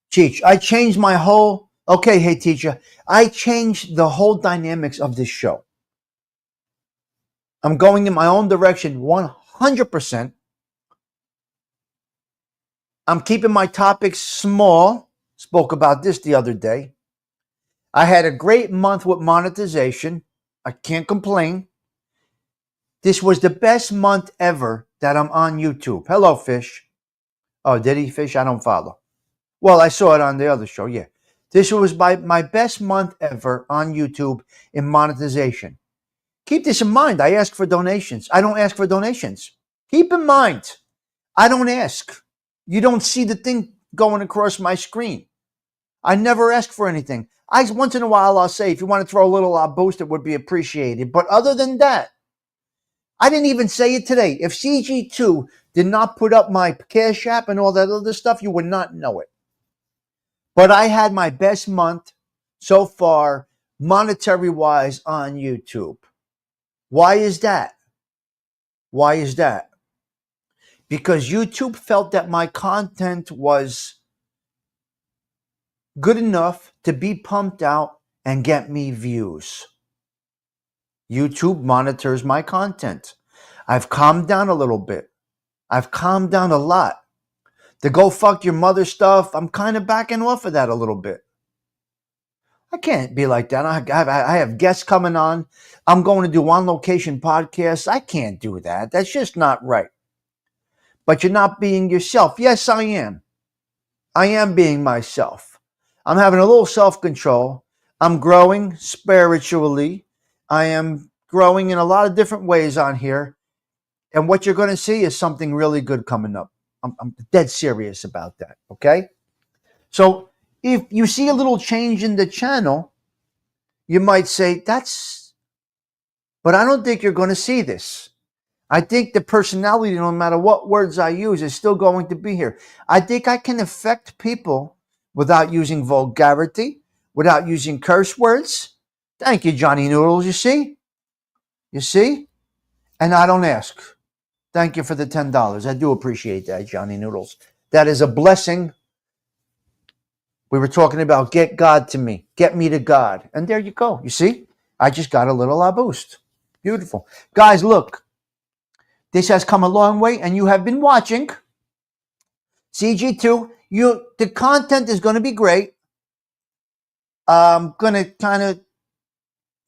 Cheech, I changed my whole... Okay, hey, teacher. I changed the whole dynamics of this show. I'm going in my own direction 100%. I'm keeping my topics small. Spoke about this the other day. I had a great month with monetization. I can't complain. This was the best month ever that I'm on YouTube. Hello, Fish. Oh, did he, Fish? I don't follow. Well, I saw it on the other show, yeah. This was my best month ever on YouTube in monetization. Keep this in mind. I ask for donations. I don't ask for donations. Keep in mind, I don't ask. You don't see the thing going across my screen. I never ask for anything. Once in a while, I'll say, if you want to throw a little boost, it would be appreciated. But other than that, I didn't even say it today. If CG2 did not put up my Cash App and all that other stuff, you would not know it. But I had my best month so far, monetary-wise, on YouTube. Why is that? Why is that? Because YouTube felt that my content was good enough to be pumped out and get me views. YouTube monitors my content. I've calmed down a little bit. I've calmed down a lot. The go fuck your mother stuff, I'm kind of backing off of that a little bit. I can't be like that. I have guests coming on. I'm going to do on-location podcasts. I can't do that. That's just not right. But you're not being yourself. Yes, I am. I am being myself. I'm having a little self-control. I'm growing spiritually. I am growing in a lot of different ways on here. And what you're going to see is something really good coming up. I'm dead serious about that, okay? So if you see a little change in the channel, you might say, but I don't think you're going to see this. I think the personality, no matter what words I use, is still going to be here. I think I can affect people without using vulgarity, without using curse words. Thank you, Johnny Noodles, you see? You see? And I don't ask. Thank you for the $10. I do appreciate that, Johnny Noodles. That is a blessing. We were talking about get God to me. Get me to God. And there you go. You see? I just got a little boost. Beautiful. Guys, look. This has come a long way, and you have been watching. CG2, the content is going to be great. I'm going to kind of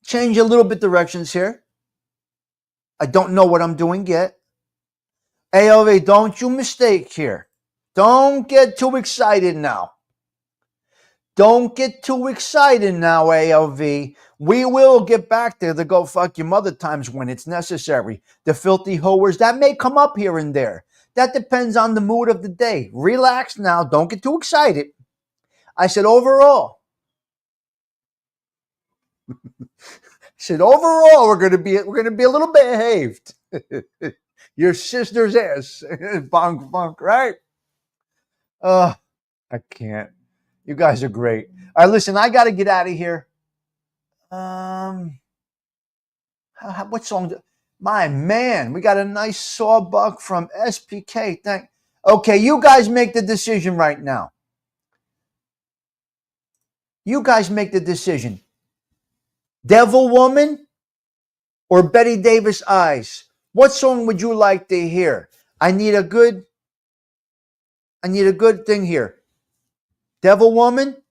change a little bit directions here. I don't know what I'm doing yet. AOV, don't you mistake here. Don't get too excited now. Don't get too excited now, AOV. We will get back to the go fuck your mother times when it's necessary. The filthy hoers, that may come up here and there. That depends on the mood of the day. Relax now. Don't get too excited. I said overall. We're gonna be a little behaved. Your sister's ass. Bonk funk, right? I can't. You guys are great. All right, listen, I gotta get out of here. What song? My man, we got a nice sawbuck from SPK. Okay, you guys make the decision right now. You guys make the decision. Devil Woman or Betty Davis Eyes? What song would you like to hear? I need a good thing here. Devil Woman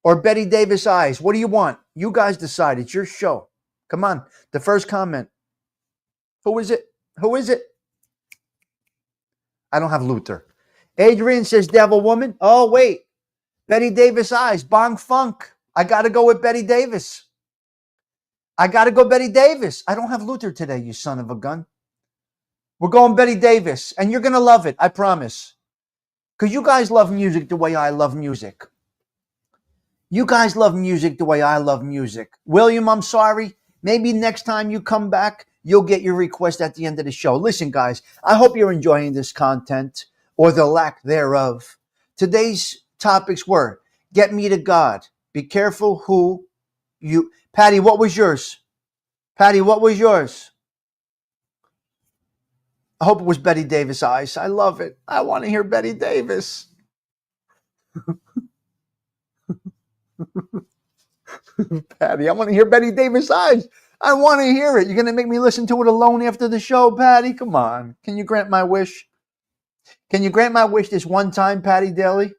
or Betty Davis Eyes? What do you want? You guys decide. It's your show. Come on. The first comment. Who is it? Who is it? I don't have Luther. Adrian says Devil Woman. Oh, wait. Betty Davis Eyes. Bong Funk. I got to go with Betty Davis. I got to go Betty Davis. I don't have Luther today, you son of a gun. We're going Betty Davis. And you're going to love it. I promise. Because you guys love music the way I love music. You guys love music the way I love music. William, I'm sorry. Maybe next time you come back, you'll get your request at the end of the show. Listen, guys, I hope you're enjoying this content or the lack thereof. Today's topics were, get me to God. Be careful who you... Patty, what was yours? Patty, what was yours? I hope it was Betty Davis Eyes. I love it. I want to hear Betty Davis. Patty, I want to hear Betty Davis Eyes. I want to hear it. You're going to make me listen to it alone after the show, Patty? Come on. Can you grant my wish? Can you grant my wish this one time, Patty Daly?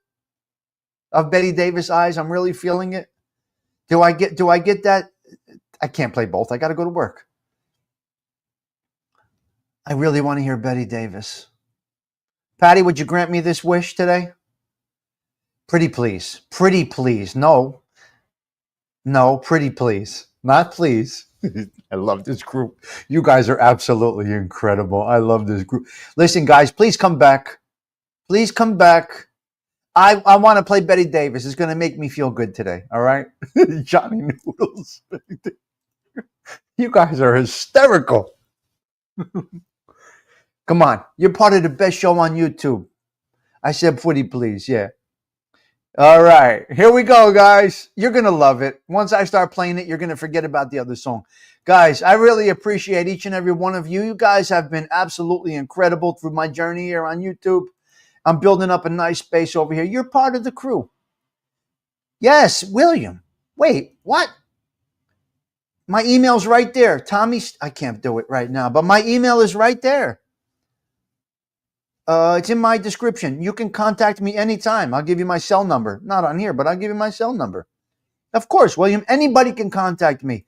Of Betty Davis Eyes. I'm really feeling it. Do I get that? I can't play both. I got to go to work. I really want to hear Betty Davis. Patty, would you grant me this wish today? Pretty please. Pretty please. No. No, pretty please. Not please. I love this group. You guys are absolutely incredible. I love this group. Listen, guys, please come back. Please come back. I want to play Betty Davis. It's going to make me feel good today. All right? Johnny Noodles. You guys are hysterical. Come on. You're part of the best show on YouTube. I said pretty please. Yeah. All right. Here we go, guys. You're going to love it. Once I start playing it, you're going to forget about the other song. Guys, I really appreciate each and every one of you. You guys have been absolutely incredible through my journey here on YouTube. I'm building up a nice space over here. You're part of the crew. Yes, William. Wait, what? My email's right there. Tommy, I can't do it right now, but my email is right there. It's in my description. You can contact me anytime. I'll give you my cell number. Not on here, but I'll give you my cell number. Of course, William. Anybody can contact me.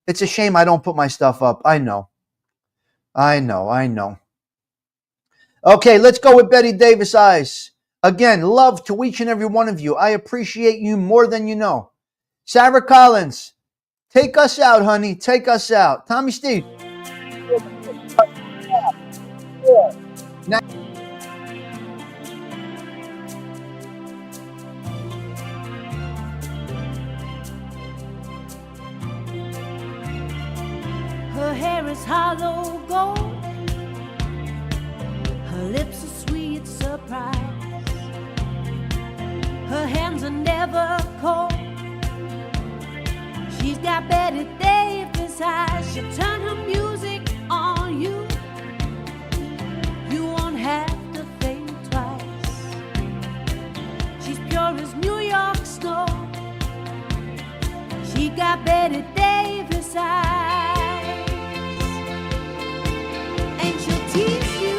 It's a shame I don't put my stuff up. I know. Okay, let's go with Betty Davis Eyes. Again, love to each and every one of you. I appreciate you more than you know. Sarah Collins, take us out, honey. Take us out. Tommy Steve. Now, her hair is hollow gold. Her lips are sweet surprise. Her hands are never cold. She's got Betty Davis eyes. She'll turn her music on you. You won't have to think twice. She's pure as New York snow. She got Betty Davis eyes. And she'll tease you.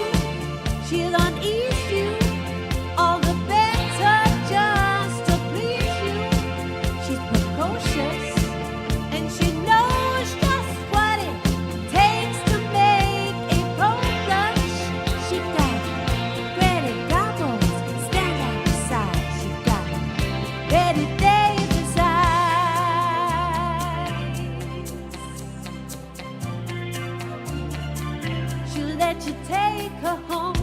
She'll unease you, all the better just to please you. She's precocious, and she knows just what it takes to make a pro blush. She got Betty goggles, stand out beside. She got Betty Davis eyes. She'll let you take her home.